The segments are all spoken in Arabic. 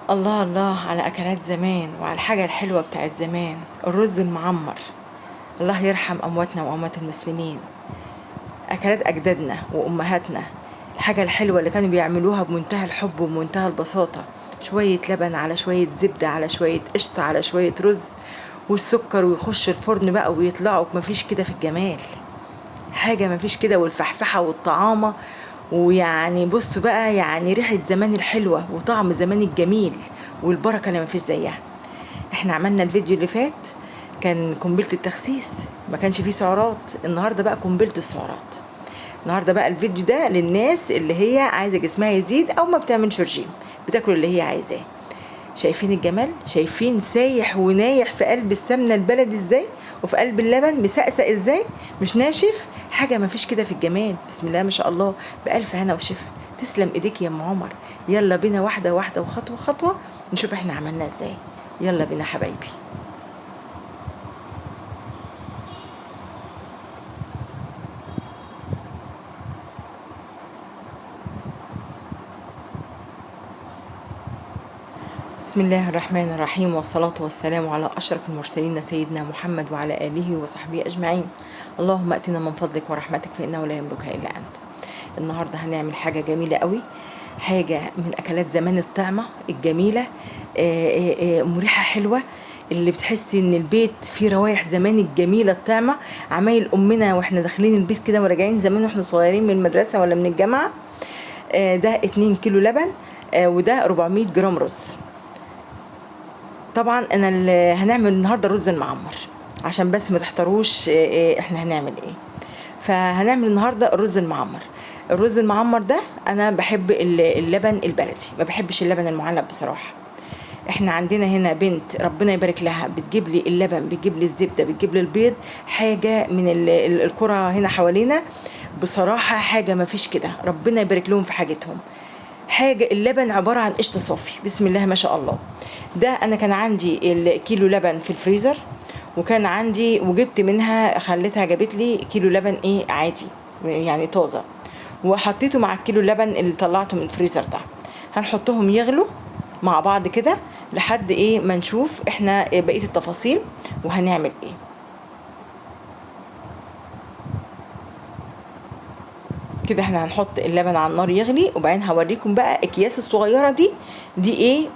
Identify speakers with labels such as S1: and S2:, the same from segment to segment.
S1: الله الله على أكلات زمان وعلى الحاجة الحلوة بتاعت زمان، الرز المعمر. الله يرحم أمواتنا وأموات المسلمين. أكلات أجدادنا وأمهاتنا، الحاجة الحلوة اللي كانوا بيعملوها بمنتهى الحب ومنتهى البساطة. شوية لبن على شوية زبدة على شوية قشطة على شوية رز والسكر، ويخش الفرن بقى ويطلعوا. مفيش كده في الجمال، حاجة مفيش كده، والفحفحة والطعامة. ويعني بصوا بقى، يعني ريحة زمان الحلوة وطعم زمان الجميل والبركة اللي مفيش زيها. احنا عملنا الفيديو اللي فات كان قنبلة التخسيس، ما كانش فيه سعرات. النهاردة بقى قنبلة السعرات. النهاردة بقى الفيديو ده للناس اللي هي عايزة جسمها يزيد او ما بتعملش رجيم، بتاكل اللي هي عايزاه. شايفين الجمال؟ شايفين سايح ونايح في قلب السمنة البلدي ازاي، وفي قلب اللبن مسقسق ازاي، مش ناشف. حاجة ما فيش كده في الجمال. بسم الله ما شاء الله، بألف هنا وشفا. تسلم ايديك يا ام عمر. يلا بينا واحدة واحدة وخطوة خطوة نشوف احنا عملناه ازاي. يلا بينا حبايبي. بسم الله الرحمن الرحيم، والصلاة والسلام على أشرف المرسلين سيدنا محمد وعلى آله وصحبه أجمعين. اللهم أتنا من فضلك ورحمتك فإنه لا يملك إلا أنت. النهاردة هنعمل حاجة جميلة قوي، حاجة من أكلات زمان الطعمة الجميلة، مريحة حلوة، اللي بتحسي ان البيت فيه روايح زمان الجميله الطعمه. عمايل امنا واحنا داخلين البيت كده وراجعين زمان واحنا صغيرين من المدرسه ولا من الجامعه. ده 2 كيلو لبن، وده 400 جرام رز. طبعا انا هنعمل النهارده الرز المعمر، عشان بس ما تحتروش احنا هنعمل ايه. فهنعمل النهارده الرز المعمر. الرز المعمر ده انا بحب اللبن البلدي، ما بحبش اللبن المعلب بصراحه. احنا عندنا هنا بنت ربنا يبارك لها بتجيب لي اللبن، بتجيب لي الزبده، بتجيب لي البيض، حاجه من القرى هنا حوالينا. بصراحه حاجه ما فيش كده، ربنا يبارك لهم في حاجتهم. حاجة اللبن عبارة عن قشطة صافي، بسم الله ما شاء الله. ده أنا كان عندي الكيلو لبن في الفريزر، وكان عندي وجبت منها، خليتها جابت لي كيلو لبن إيه عادي يعني طازة، وحطيته مع الكيلو اللبن اللي طلعته من الفريزر ده. هنحطهم يغلوا مع بعض كده لحد إيه ما نشوف إحنا بقية التفاصيل وهنعمل إيه. كده احنا هنحط اللبن على النار يغلي، وبعدين هوريكم بقى الاكياس الصغيره دي ايه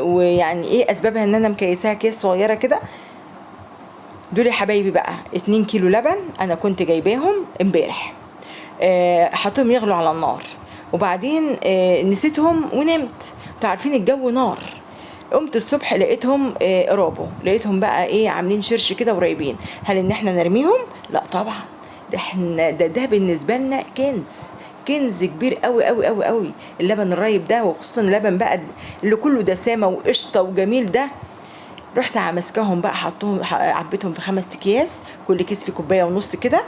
S1: ويعني ايه اسبابها ان انا مكيساها اكياس صغيره كده. دول يا حبايبي بقى 2 كيلو لبن انا كنت جايباهم امبارح. حطيهم يغلوا على النار، وبعدين نسيتهم ونمت. انتوا عارفين الجو نار. قمت الصبح لقيتهم رابوا، لقيتهم بقى ايه عاملين شرش كده ورايبين. هل ان احنا نرميهم؟ لا طبعا. ده احنا ده بالنسبه لنا كنز، كنز كبير قوي قوي قوي قوي. اللبن الرايب ده، وخصوصا اللبن بقى اللي كله دسامه وقشطه وجميل ده. رحت ماسكاهم بقى، حطهم عبيتهم في 5 اكياس، كل كيس في كوبايه ونص كده.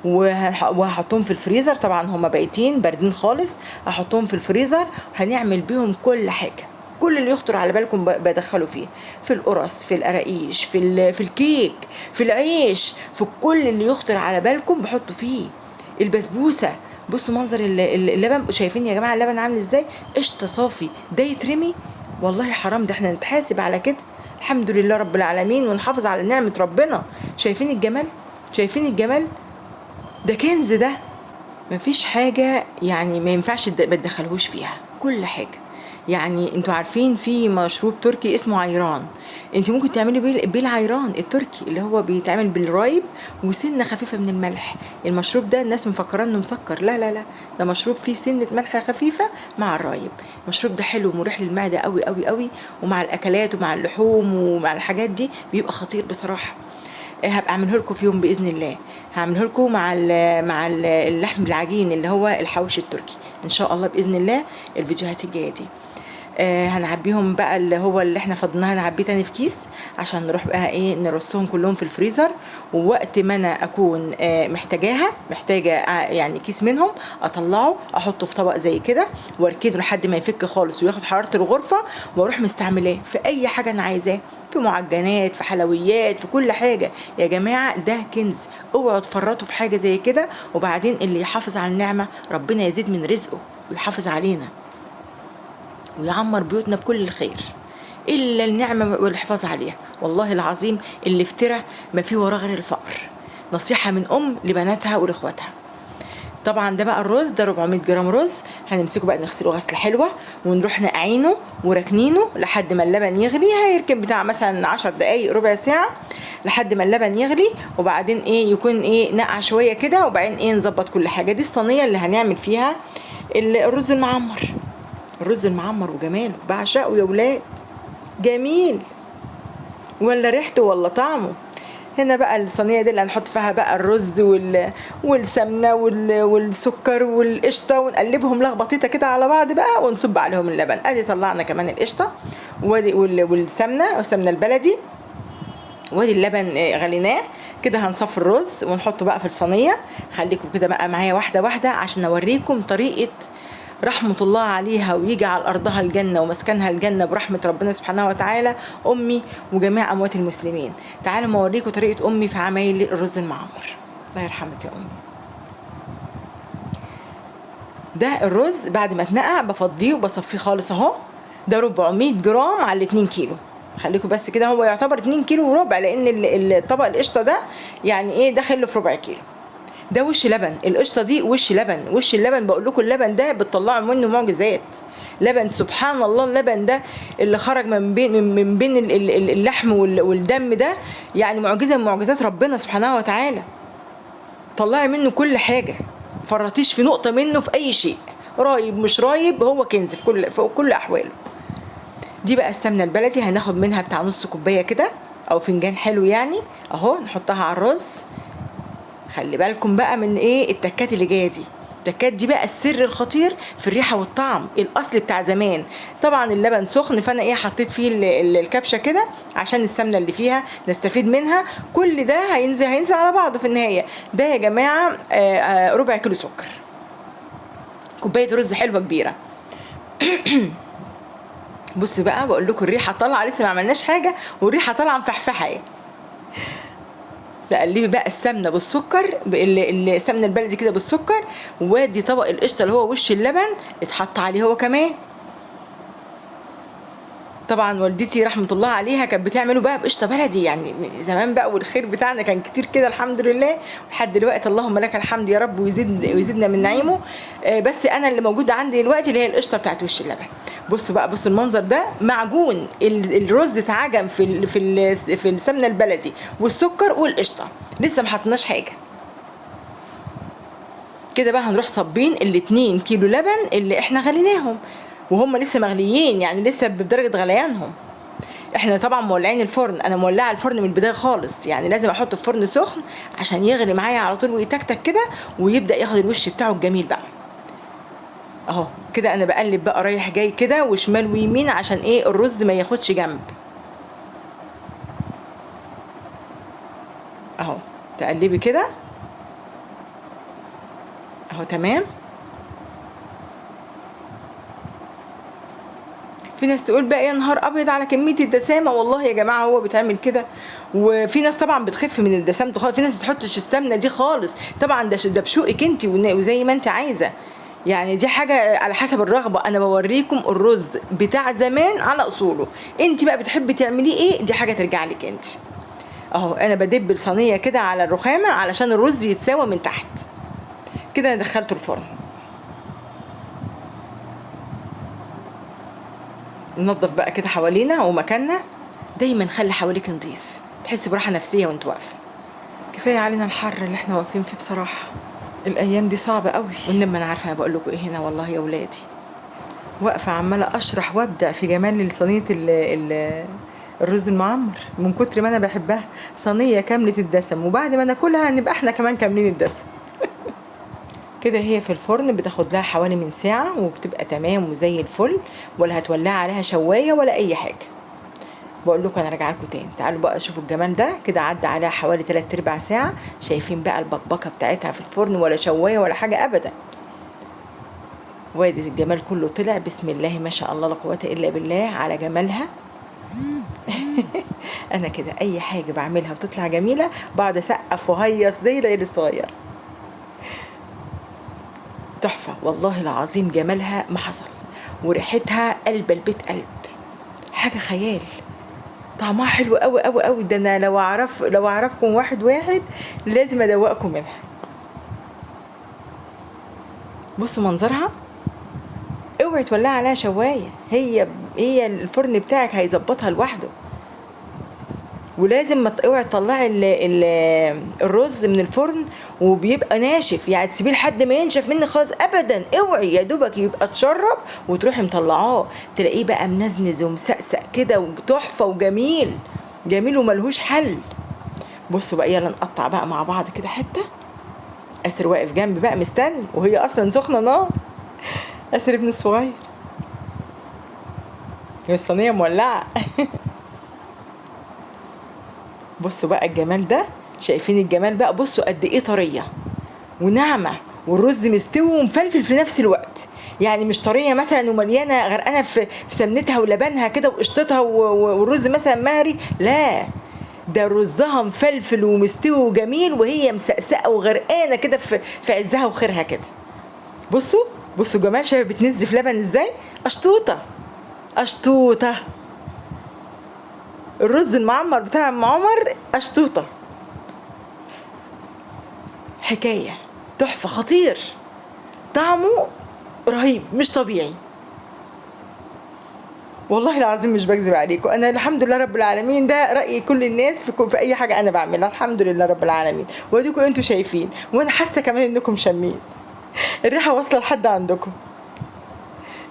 S1: وهحطهم في الفريزر، طبعا هما بايتين باردين خالص. هحطهم في الفريزر، هنعمل بيهم كل حاجه. كل اللي يخطر على بالكم بدخله فيه، في القرص، في القراقيش، في الكيك، في العيش، في كل اللي يخطر على بالكم بحطه فيه. البسبوسه، بصوا منظر اللبن، شايفين يا جماعه اللبن عامل ازاي؟ قشطه صافي. ده يترمي؟ والله حرام، ده احنا نتحاسب على كده. الحمد لله رب العالمين، ونحافظ على نعمه ربنا. شايفين الجمال؟ شايفين الجمال؟ ده كنز ده. مفيش حاجة يعني ما ينفعش ما تدخلهوش فيها، كل حاجة. يعني انتوا عارفين في مشروب تركي اسمه عيران، انت ممكن تعملي بيه العيران التركي اللي هو بيتعمل بالرايب وسنة خفيفة من الملح. المشروب ده الناس مفكرة انه مسكر، لا لا لا، ده مشروب فيه سنة ملح خفيفة مع الرايب. المشروب ده حلو ومريح للمعدة قوي قوي قوي، ومع الاكلات ومع اللحوم ومع الحاجات دي بيبقى خطير بصراحة. هبقى اعمله لكم في يوم باذن الله. هعمله لكم مع اللحم بالعجين اللي هو الحوش التركي ان شاء الله باذن الله. الفيديوهات الجايه دي هنعبيهم بقى اللي هو اللي احنا فضلناها، نعبيه تاني في كيس عشان نروح بقى ايه نرصهم كلهم في الفريزر. ووقت ما انا اكون محتاجه يعني كيس منهم، اطلعه احطه في طبق زي كده واركنه لحد ما يفك خالص وياخد حراره الغرفه، واروح مستعملاه في اي حاجه انا عايزاه، في معجنات، في حلويات، في كل حاجه. يا جماعه ده كنز، اوعوا تفرطوا في حاجه زي كده. وبعدين اللي يحافظ على النعمه ربنا يزيد من رزقه ويحافظ علينا. ويعمر بيوتنا بكل الخير، إلا النعمة والحفاظ عليها. والله العظيم اللي افترى ما فيه وراه غير الفقر. نصيحة من أم لبناتها ولإخواتها. طبعا ده بقى الرز، ده 400 جرام رز. هنمسكه بقى نغسله غسلة حلوة، ونروح نقعينه وراكنينه لحد ما اللبن يغلي. هيركن بتاع مثلا 10 دقايق ربع ساعة لحد ما اللبن يغلي، وبعدين ايه يكون ايه نقع شوية كده، وبعدين ايه نظبط كل حاجة. دي الصينية اللي هنعمل فيها الرز المعمر. الرز المعمر وجماله، بعشقه يا ولاد، جميل ولا ريحته ولا طعمه. هنا بقى الصينيه دي اللي هنحط فيها بقى الرز والسمنه والسكر والقشطه، ونقلبهم لخبطيطه كده على بعض بقى، ونصب عليهم اللبن. ادي طلعنا كمان القشطه والسمنه البلدي، وادي اللبن غليناه كده. هنصفي الرز ونحطه بقى في الصينيه. خليكم كده بقى معايا واحده واحده عشان اوريكم طريقه رحمة الله عليها ويجعل أرضها الجنة ومسكنها الجنة برحمة ربنا سبحانه وتعالى، أمي وجميع أموات المسلمين. تعالوا ما أوريكم طريقة أمي في عمايل الرز المعمر. الله يرحمك يا أمي. ده الرز بعد ما اتنقع بفضيه وبصفيه خالص أهو. ده 400 جرام على 2 كيلو. خليكم بس كده، هو يعتبر 2 كيلو وربع، لأن الطبق القشطة ده يعني إيه داخل له في ربع كيلو. ده وش لبن، القشطه دي وش لبن. وش اللبن بقول لكم اللبن ده بتطلعوا منه معجزات. لبن سبحان الله، اللبن ده اللي خرج من بين اللحم والدم ده، يعني معجزه من معجزات ربنا سبحانه وتعالى. طلعي منه كل حاجه، فرطيش في نقطه منه في اي شيء، رايب مش رايب هو كنز في كل احواله. دي بقى السمنه البلدي، هناخد منها بتاع نص كوبايه كده او فنجان حلو يعني اهو، نحطها على الرز. خلي بالكم بقى من ايه التكات اللي جايه دي. التكات دي بقى السر الخطير في الريحه والطعم، الاصل بتاع زمان. طبعا اللبن سخن، فانا ايه حطيت فيه الكبشه كده عشان السمنه اللي فيها نستفيد منها. كل ده هينزل على بعضه في النهايه. ده يا جماعه ربع كيلو سكر، كوبايه رز حلوه كبيره. بصوا بقى بقول لكم الريحه طالعه، لسه ما عملناش حاجه والريحه طالعه مفحفحه اهي. تقلبي بقى السمنه بالسكر، السمنه البلدي كده بالسكر، وادي طبق القشطه اللي هو وش اللبن اتحط عليه هو كمان. طبعا والدتي رحمه الله عليها كانت بتعمله بقى بقشطه بلدي، يعني زمان بقى، والخير بتاعنا كان كتير كده الحمد لله لحد دلوقتي، اللهم لك الحمد يا رب، ويزيدنا من نعيمه. بس انا اللي موجوده عندي دلوقتي اللي هي القشطه بتاعت وش اللبن. بصوا بقى، بصوا المنظر ده، معجون الرز اتعجن في السمنه البلدي والسكر والقشطه، لسه ما حطيناش حاجه. كده بقى هنروح صابين ال2 كيلو لبن اللي احنا غليناهم، وهم لسه مغليين يعني لسه بدرجه غليانهم. احنا طبعا مولعين الفرن، انا مولعه الفرن من البدايه خالص، يعني لازم احط الفرن سخن عشان يغلي معايا على طول ويتكتك كده، ويبدا ياخد الوش بتاعه الجميل بقى اهو. كده انا بقلب بقى رايح جاي كده وشمال ويمين عشان ايه الرز ما ياخدش جنب اهو. تقلبي كده اهو تمام. في ناس تقول بقى يا نهار ابيض على كميه الدسامه، والله يا جماعه هو بيتعمل كده. وفي ناس طبعا بتخف من الدسامه خالص، في ناس بتحطش السمنه دي خالص. طبعا ده بشوقك انت وزي ما انت عايزه، يعني دي حاجه على حسب الرغبه. انا بوريكم الرز بتاع زمان على اصوله، انت بقى بتحبي تعمليه ايه، دي حاجه ترجع لك انت اهو. انا بدب الصينيه كده على الرخامه علشان الرز يتساوى من تحت كده. انا دخلته الفرن. ننظف بقى كده حوالينا ومكاننا، دايما خلي حواليك نظيف، تحس براحه نفسيه وانت واقفه. كفايه علينا الحر اللي احنا واقفين فيه بصراحه، الايام دي صعبه قوي. وانما انا عارفه انا بقول لكم ايه هنا، والله يا ولادي واقفه عماله اشرح وابدع في جمال صينيه الرز المعمر من كتر ما انا بحبها. صينيه كامله الدسم، وبعد ما ناكلها نبقى احنا كمان كاملين الدسم. كده هي في الفرن بتاخد لها حوالي من ساعة وبتبقى تمام وزي الفل، ولا هتولع عليها شواية ولا اي حاجة. بقول لكم انا راجعه لكم تاني، تعالوا بقى شوفوا الجمال ده. كده عدى عليها حوالي 3/4 ساعة. شايفين بقى البكبكة بتاعتها في الفرن، ولا شواية ولا حاجة ابدا. وادي الجمال كله طلع، بسم الله ما شاء الله لا قوة الا بالله على جمالها. انا كده اي حاجة بعملها وتطلع جميلة بقعد اسقف وهيص زي العيل الصغير. تحفة والله العظيم، جمالها ما حصل. وريحتها قلب البيت قلب، حاجه خيال. طعمها حلو قوي قوي قوي. ده انا لو اعرفكم واحد واحد لازم ادوقكم منها. بصوا منظرها، اوعي تولعي عليها شوايه، هي الفرن بتاعك هيظبطها لوحده. ولازم ما اوعي تطلعي الرز من الفرن وبيبقى ناشف، يعني تسيبيه لحد ما ينشف منك خالص ابدا. اوعي، يا دوبك يبقى اتشرب وتروحي مطلعاه تلاقيه بقى منزنز ومسقسق كده وتحفه وجميل، جميل وملهوش حل. بصوا بقى، يلا نقطع بقى مع بعض كده حته. اسر واقف جنبي بقى مستني، وهي اصلا سخنه نار. اسر ابن الصغير، هي الصينيه مولعه. بصوا بقى الجمال ده، شايفين الجمال بقى؟ بصوا قد ايه طريه وناعمه، والرز مستوي ومفلفل في نفس الوقت. يعني مش طريه مثلا ومليانه غرقانه في سمنتها ولبنها كده وقشطتها والرز مثلا مهري، لا، ده رزها مفلفل ومستوي وجميل، وهي مسقسقه وغرقانه كده في عزها وخيرها كده. بصوا جمال، شايفه بتنزف لبن ازاي؟ اشطوطه. الرز المعمر بتاع ام عمر اشطوطه، حكايه، تحفه، خطير، طعمه رهيب مش طبيعي. والله العظيم مش بكذب عليكم، انا الحمد لله رب العالمين، ده راي كل الناس في اي حاجه انا بعملها، الحمد لله رب العالمين. واديكم انتوا شايفين، وانا حاسه كمان انكم شامين الريحه واصله لحد عندكم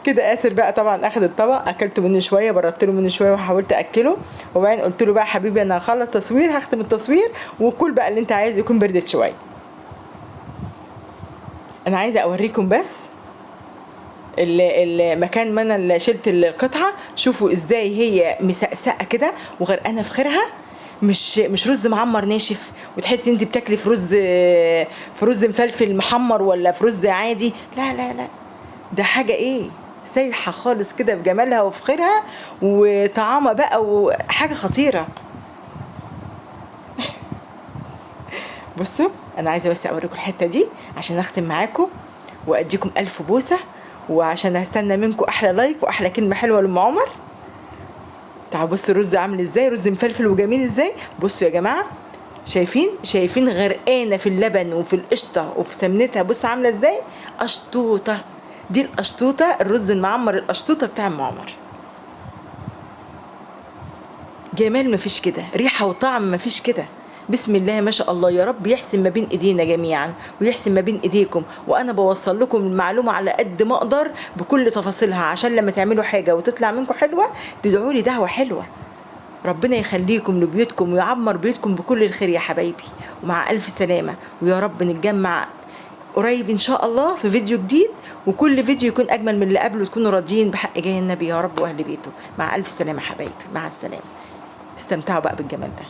S1: كده. آسر بقى طبعا اخد الطبق، اكلته منه شويه، بردت له منه شويه وحاولت اكله، وبعدين قلت له بقى حبيبي انا هخلص تصوير، هختم التصوير وكل بقى اللي انت عايزه، يكون بردت شويه. انا عايزه اوريكم بس المكان ما انا شلت القطعه، شوفوا ازاي هي مسقسقه كده وغرقانه في خيرها، مش رز معمر ناشف وتحسي ان انت بتاكلي في رز مفلفل محمر ولا في رز عادي، لا لا لا، ده حاجه ايه، سايحه خالص كده في جمالها وفي خيرها وطعامها بقى وحاجه خطيره. بصوا انا عايزه بس اوريكم الحته دي عشان اختم معاكم واديكم الف بوسه، وعشان هستنى منكم احلى لايك واحلى كلمه حلوه لام عمر. تعالوا بصوا الرز عامل ازاي، رز مفلفل وجميل ازاي. بصوا يا جماعه، شايفين غرقانه في اللبن وفي القشطه وفي سمنتها، بصوا عامله ازاي، اشطوطه. دي الاشطوطه، الرز المعمر الاشطوطه بتاع ام عمر. جمال مفيش كده، ريحه وطعم مفيش كده. بسم الله ما شاء الله، يا رب يحسن ما بين ايدينا جميعا ويحسن ما بين ايديكم. وانا بوصل لكم المعلومه على قد ما اقدر بكل تفاصيلها، عشان لما تعملوا حاجه وتطلع منكم حلوه تدعوا لي دعوه حلوه. ربنا يخليكم لبيوتكم ويعمر بيوتكم بكل الخير يا حبايبي، ومع الف سلامه. ويا رب نتجمع قريب ان شاء الله في فيديو جديد، وكل فيديو يكون اجمل من اللي قبله، تكونوا راضيين بحق جاي النبي يا رب واهل بيته. مع الف سلامه حبايبي، مع السلامه. استمتعوا بقى بالجمال ده.